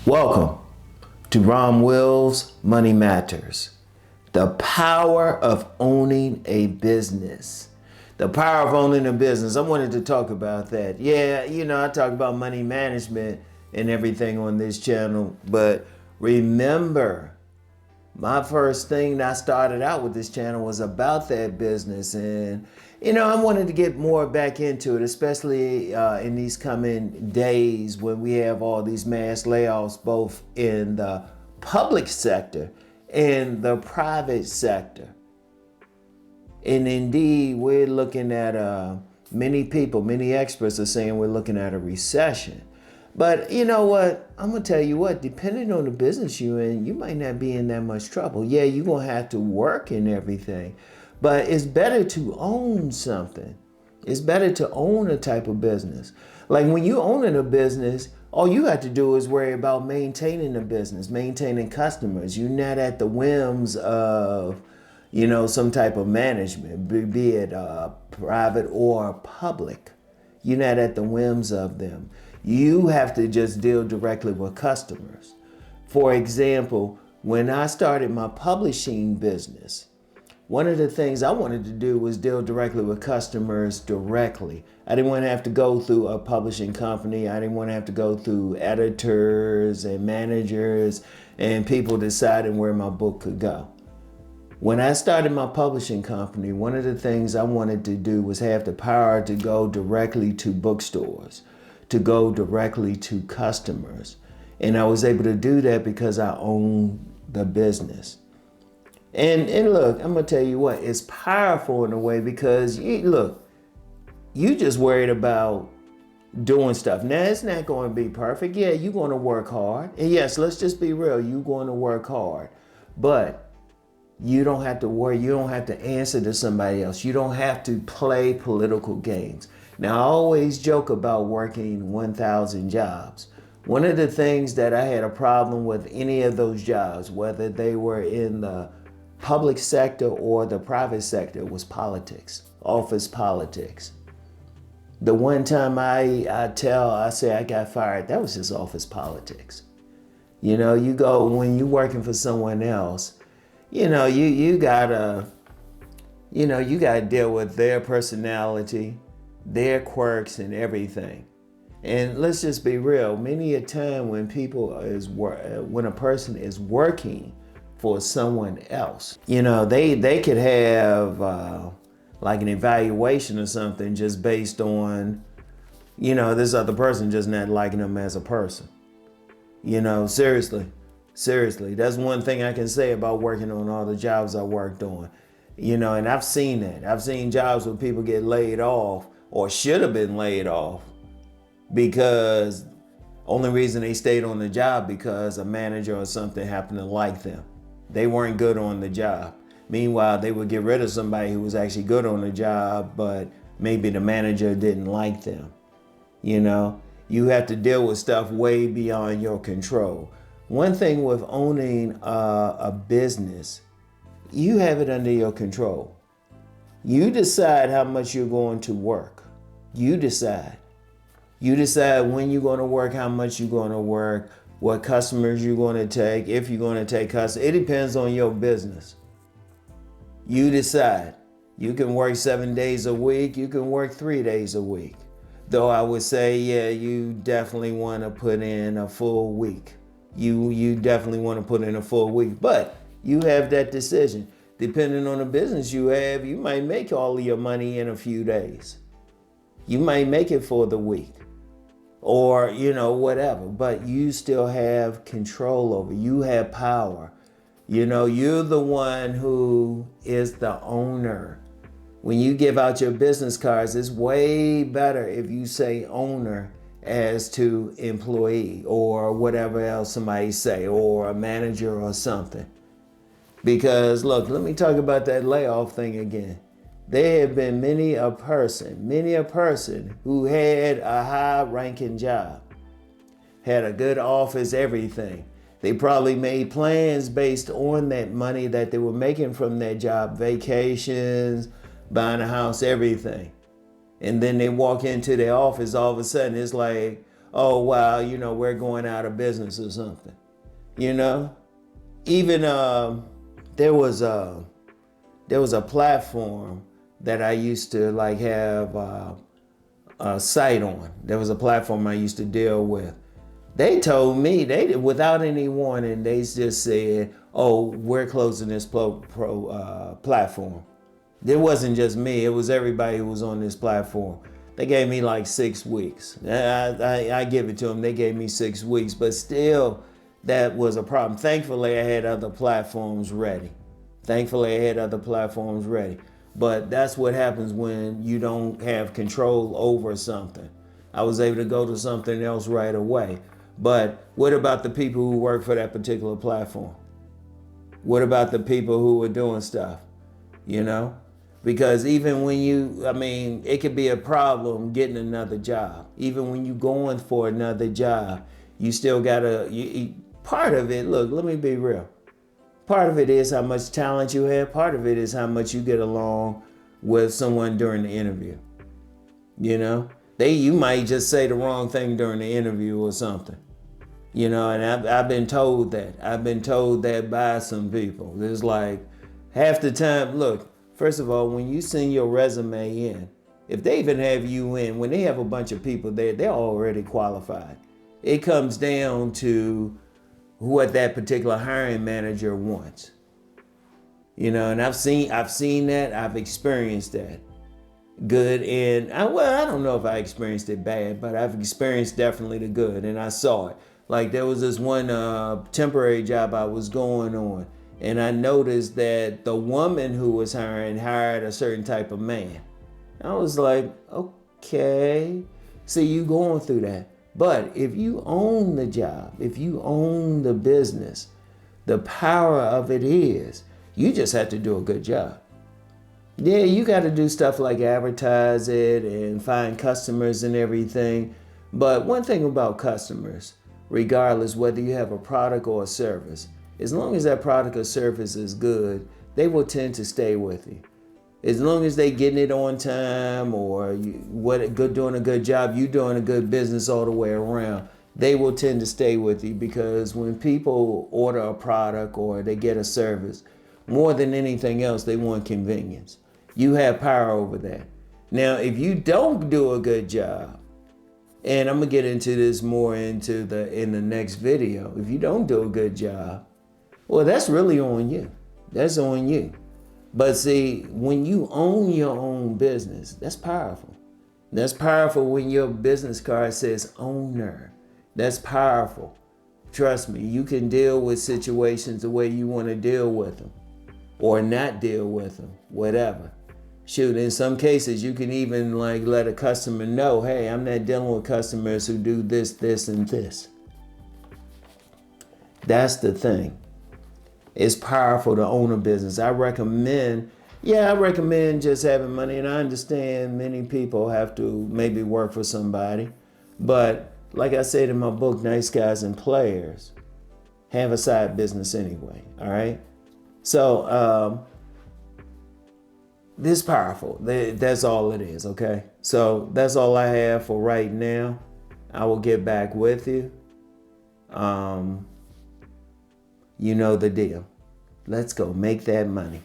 Welcome to Rom Wills Money Matters. The power of owning a business. The power of owning a business. I wanted to talk about that. Yeah, I talk about money management and everything on this channel, but remember, my first thing that I started out with this channel was about that business. And, I wanted to get more back into it, especially in these coming days when we have all these mass layoffs, both in the public sector and the private sector. And indeed, we're looking at, many experts are saying we're looking at a recession. But you know what? I'm going to tell you what, depending on the business you're in, you might not be in that much trouble. Yeah, you're going to have to work and everything, but it's better to own something. It's better to own a type of business. Like when you own a business, all you have to do is worry about maintaining the business, maintaining customers. You're not at the whims of, some type of management, be it private or public. You're not at the whims of them. You have to just deal directly with customers. For example, when I started my publishing business, one of the things I wanted to do was deal directly with customers directly. I didn't want to have to go through a publishing company. I didn't want to have to go through editors and managers and people deciding where my book could go. When I started my publishing company, one of the things I wanted to do was have the power to go directly to bookstores, to go directly to customers. And I was able to do that because I own the business. And look, I'm gonna tell you what, it's powerful in a way because you just worried about doing stuff. Now, it's not going to be perfect. Yeah, you're going to work hard. And yes, let's just be real, you're going to work hard. But you don't have to worry. You don't have to answer to somebody else. You don't have to play political games. Now, I always joke about working 1,000 jobs. One of the things that I had a problem with any of those jobs, whether they were in the public sector or the private sector, was politics, office politics. The one time I say I got fired, that was just office politics. You go, when you're working for someone else, you gotta deal with their personality, their quirks and everything. And let's just be real, many a time when when a person is working for someone else, they could have like an evaluation or something just based on, this other person just not liking them as a person. Seriously, that's one thing I can say about working on all the jobs I worked on. And I've seen that. I've seen jobs where people get laid off or should have been laid off because only reason they stayed on the job because a manager or something happened to like them. They weren't good on the job. Meanwhile, they would get rid of somebody who was actually good on the job, but maybe the manager didn't like them. You have to deal with stuff way beyond your control. One thing with owning a business, you have it under your control. You decide how much you're going to work. You decide. You decide when you're going to work, how much you're going to work, what customers you're going to take, if you're going to take customers. It depends on your business. You decide. You can work 7 days a week. You can work 3 days a week. Though I would say, yeah, you definitely want to put in a full week. You definitely want to put in a full week, but you have that decision. Depending on the business you have, you might make all of your money in a few days. You might make it for the week or, whatever, but you still have control over, you have power. You're the one who is the owner. When you give out your business cards, it's way better if you say owner as to employee or whatever else somebody say, or a manager or something. Because look, let me talk about that layoff thing again. There have been many a person who had a high ranking job, had a good office, everything. They probably made plans based on that money that they were making from that job, vacations, buying a house, everything. And then they walk into their office, all of a sudden it's like, oh, wow, we're going out of business or something. Even there was a platform that I used to like have a site on. There was a platform I used to deal with. They told me, without any warning, they just said, oh, we're closing this platform. It wasn't just me, it was everybody who was on this platform. They gave me like 6 weeks. I give it to them, they gave me 6 weeks, but still that was a problem. Thankfully, I had other platforms ready. But that's what happens when you don't have control over something. I was able to go to something else right away. But what about the people who work for that particular platform? What about the people who are doing stuff? Because even when it could be a problem getting another job. Even when you're going for another job, you still gotta, part of it, look, let me be real. Part of it is how much talent you have. Part of it is how much you get along with someone during the interview. You might just say the wrong thing during the interview or something. And I've been told that. I've been told that by some people. It's like half the time, look, first of all, when you send your resume in, if they even have you in, when they have a bunch of people there, they're already qualified. It comes down to what that particular hiring manager wants. And I've seen that, I've experienced that. Good and I don't know if I experienced it bad, but I've experienced definitely the good, and I saw it. Like there was this one temporary job I was going on, and I noticed that the woman who was hired a certain type of man. I was like, okay, see, you going through that. But if you own the job, if you own the business, the power of it is you just have to do a good job. Yeah, you got to do stuff like advertise it and find customers and everything. But one thing about customers, regardless whether you have a product or a service, as long as that product or service is good, they will tend to stay with you. As long as they getting it on time or doing a good job, you doing a good business all the way around, they will tend to stay with you, because when people order a product or they get a service, more than anything else, they want convenience. You have power over that. Now, if you don't do a good job, and I'm gonna get into this more in the next video, if you don't do a good job, well, that's really on you. That's on you. But see, when you own your own business, that's powerful. That's powerful when your business card says owner. That's powerful. Trust me, you can deal with situations the way you want to deal with them, or not deal with them, whatever. Shoot, in some cases, you can even like let a customer know, hey, I'm not dealing with customers who do this, this, and this. That's the thing. It's powerful to own a business. I recommend just having money. And I understand many people have to maybe work for somebody. But like I said in my book, Nice Guys and Players, have a side business anyway. All right. So this is powerful. That's all it is. Okay. So that's all I have for right now. I will get back with you. You know the deal. Let's go make that money.